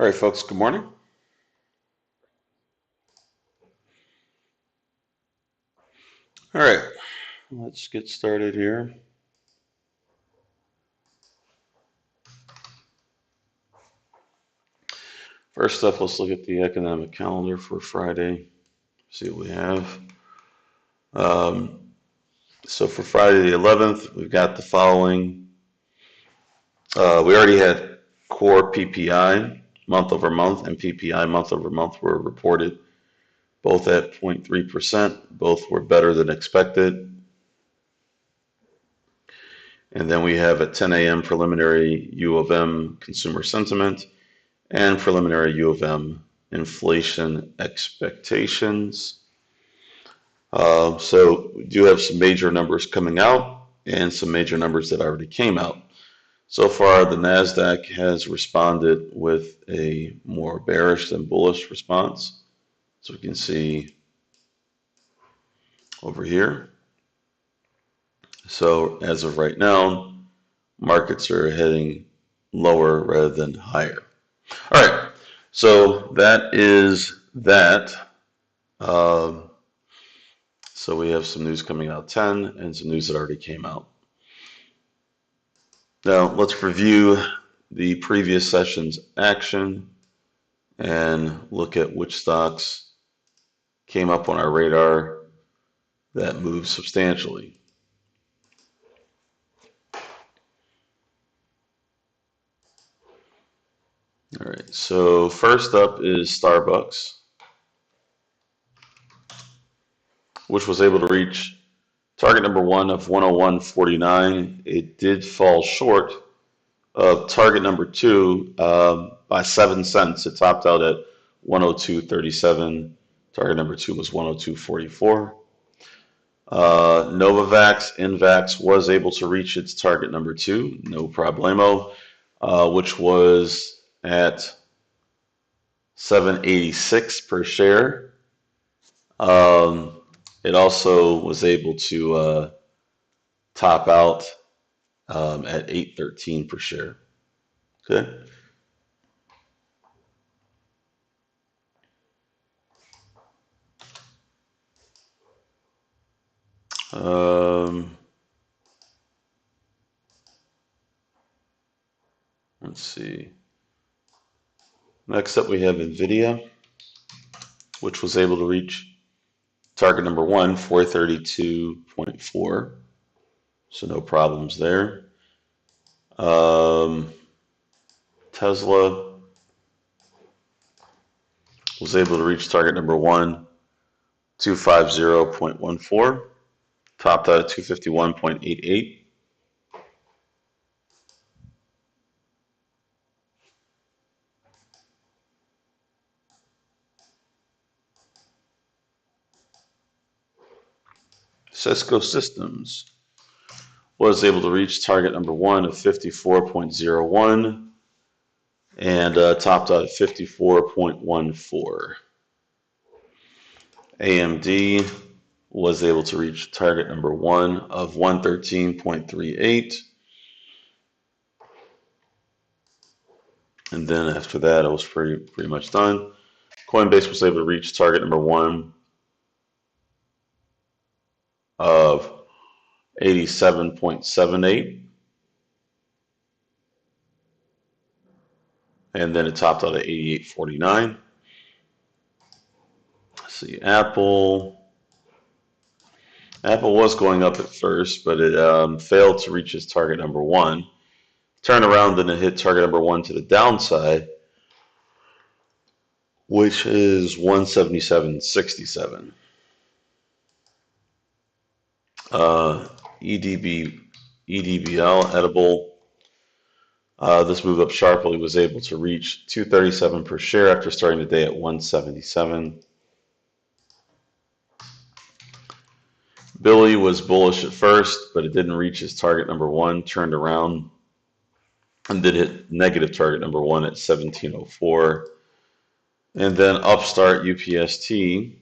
All right, folks, good morning. All right, let's get started here. First up, let's look at the economic calendar for Friday, see what we have. Um, so for Friday the 11th, we've got the following. We already had core PPI month over month and PPI month over month were reported, both at 0.3%. Both were better than expected. And then we have at 10 a.m. preliminary U of M consumer sentiment and preliminary U of M inflation expectations. So we do have some major numbers coming out and some major numbers that already came out. So far, the NASDAQ has responded with a more bearish than bullish response. So we can see over here. So as of right now, markets are heading lower rather than higher. All right, so that is that. So we have some news coming out 10 and some news that already came out. Now let's review the previous session's action and look at which stocks came up on our radar that moved substantially. All right, so first up is Starbucks, which was able to reach target number one of 101.49. It did fall short of target number two by 7 cents. It topped out at 102.37. Target number two was 102.44. Novavax, Invax was able to reach its target number two, no problemo, which was at 7.86 per share. It also was able to top out at 8.13 per share. Okay. Let's see. Next up, we have NVIDIA, which was able to reach target number one, 432.4. So no problems there. Tesla was able to reach target number one, 250.14. Topped out at 251.88. Cisco Systems was able to reach target number one of 54.01 and topped out at 54.14. AMD was able to reach target number one of 113.38. And then after that, it was pretty much done. Coinbase was able to reach target number one of 87.78. And then it topped out at 88.49. Let's see, Apple was going up at first, but it failed to reach its target number one. Turned around and it hit target number one to the downside, which is 177.67. EDBL, edible. This move up sharply, was able to reach 237 per share after starting the day at 177. Billy was bullish at first, but it didn't reach its target number one, turned around and did hit negative target number one at 1704. And then Upstart UPST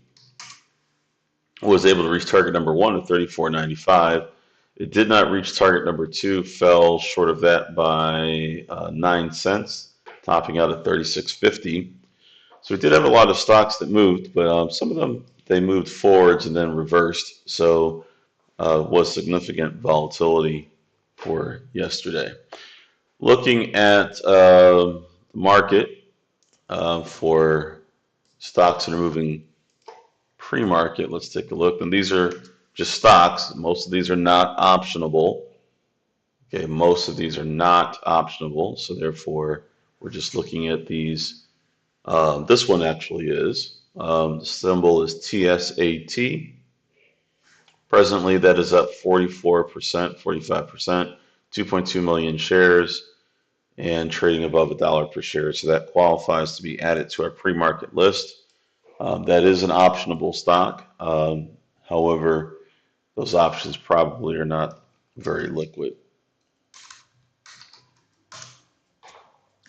was able to reach target number one at 34.95. It did not reach target number two, fell short of that by 9 cents, topping out at 36.50. So we did have a lot of stocks that moved, but some of them they moved forwards and then reversed. So was significant volatility for yesterday. Looking at the market for stocks that are moving pre-market, let's take a look. And these are just stocks. Most of these are not optionable. Okay, most of these are not optionable, so therefore we're just looking at these. This one actually is. The symbol is TSAT. Presently, that is up 44%, 45%, 2.2 million shares, and trading above $1 per share. So that qualifies to be added to our pre-market list. That is an optionable stock. However, those options probably are not very liquid.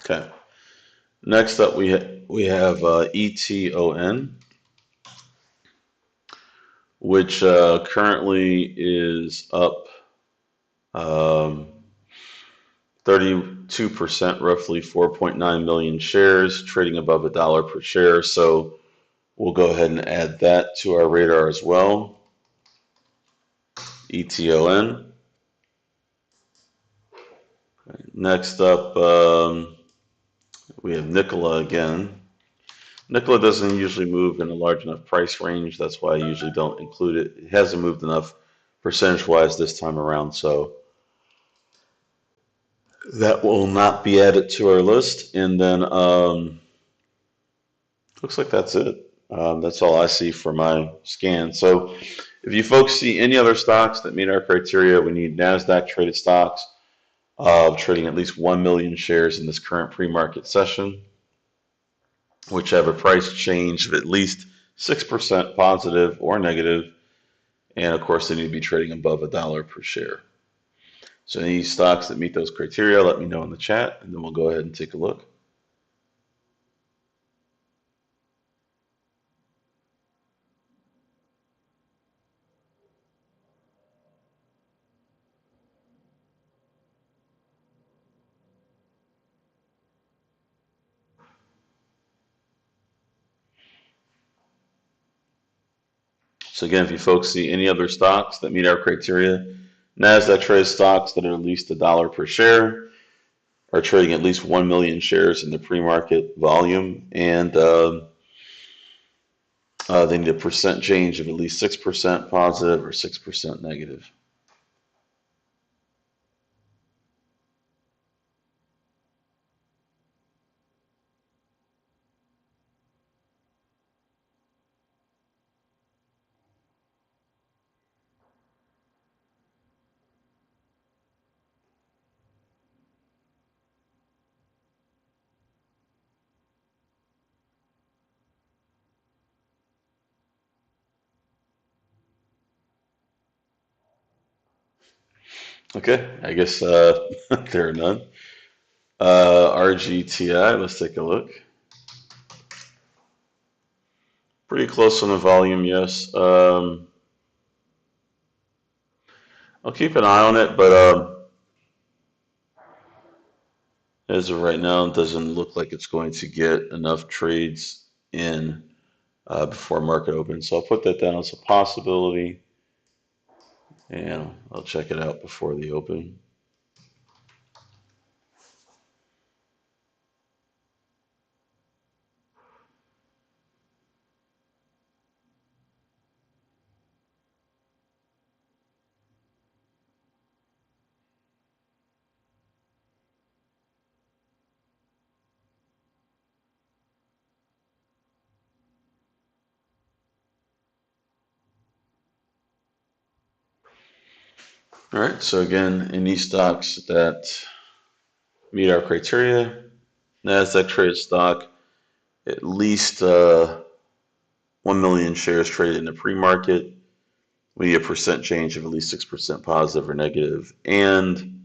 Okay. Next up, we have ETON, which currently is up 32%, roughly 4.9 million shares, trading above $1 per share. So we'll go ahead and add that to our radar as well. ETON. Next up, we have Nikola again. Nikola doesn't usually move in a large enough price range. That's why I usually don't include it. It hasn't moved enough percentage-wise this time around, so that will not be added to our list. And then looks like that's it. That's all I see for my scan. So if you folks see any other stocks that meet our criteria, we need NASDAQ traded stocks trading at least 1 million shares in this current pre-market session, which have a price change of at least 6% positive or negative. And of course, they need to be trading above $1 per share. So any stocks that meet those criteria, let me know in the chat, and then we'll go ahead and take a look. So again, if you folks see any other stocks that meet our criteria, NASDAQ trades stocks that are at least $1 per share, are trading at least 1 million shares in the pre-market volume, and they need a percent change of at least 6% positive or 6% negative. Okay, I guess there are none. RGTI, let's take a look. Pretty close on the volume, yes. I'll keep an eye on it, but as of right now, it doesn't look like it's going to get enough trades in before market opens. So I'll put that down as a possibility, and I'll check it out before the open. All right, so again, any stocks that meet our criteria, NASDAQ traded stock, at least 1 million shares traded in the pre-market. We need a percent change of at least 6% positive or negative, and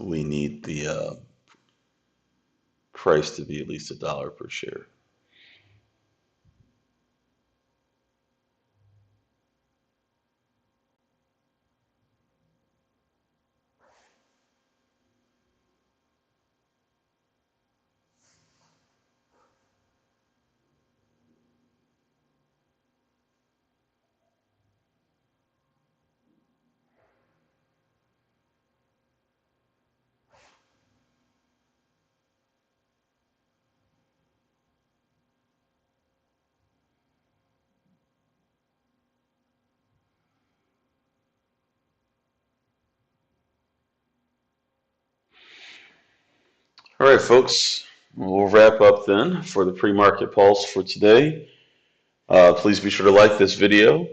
we need the price to be at least $1 per share. All right, folks, we'll wrap up then for the pre-market pulse for today. Please be sure to like this video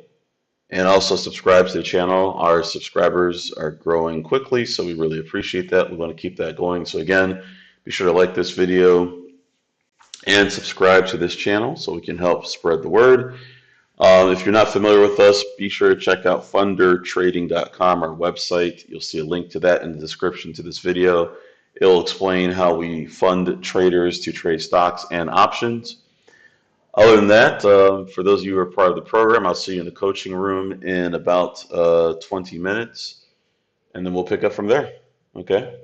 and also subscribe to the channel. Our subscribers are growing quickly, so we really appreciate that. We want to keep that going. So again, be sure to like this video and subscribe to this channel so we can help spread the word. If you're not familiar with us, be sure to check out fundertrading.com, our website. You'll see a link to that in the description to this video. It'll explain how we fund traders to trade stocks and options. Other than that, for those of you who are part of the program, I'll see you in the coaching room in about 20 minutes, and then we'll pick up from there. Okay?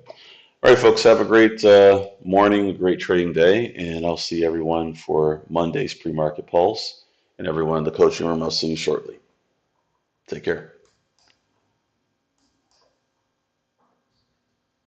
All right, folks, have a great morning, a great trading day, and I'll see everyone for Monday's pre-market pulse. And everyone in the coaching room, I'll see you shortly. Take care.